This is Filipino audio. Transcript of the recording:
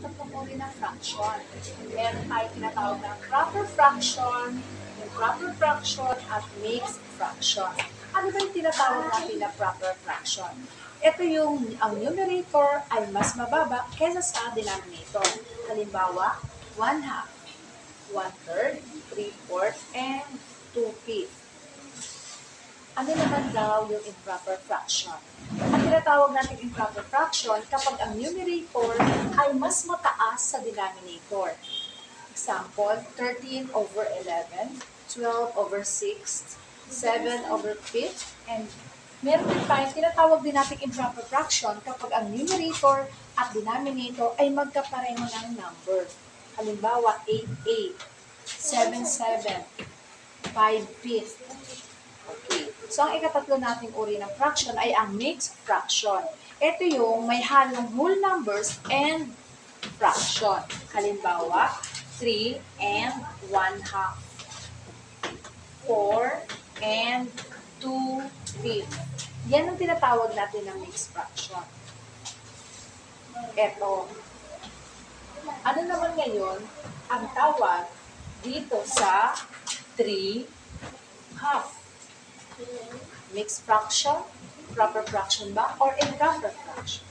tatlong uri ng fraction. Meron tayong tinatawag na proper fraction, improper fraction, at mixed fraction. Ano ba yung tinatawag natin na proper fraction? Ito yung ang numerator ay mas mababa kaysa sa denominator. Halimbawa, 1/2, 1/3, 3/4, and 2/5. Ano naman daw yung improper fraction? Ang tinatawag natin improper fraction kapag ang numerator ay mas mataas sa denominator. Example, 13/11, 12/6, 7/5, and meron din tayong tinatawag din natin improper fraction kapag ang numerator at denominator ay magkapareho ng number. Halimbawa, 8/8, 7/7, 5/5. Okay. So, ang ikatatlo nating uri ng fraction ay ang mixed fraction. Ito yung may halong whole numbers and fraction. Halimbawa, 3 and 1/2. 4 and 2/5. Yan ang tinatawag natin ng mixed fraction. Ito. Ano naman ngayon ang tawag dito sa 3/2? Mixed fraction, proper fraction ba, or improper fraction?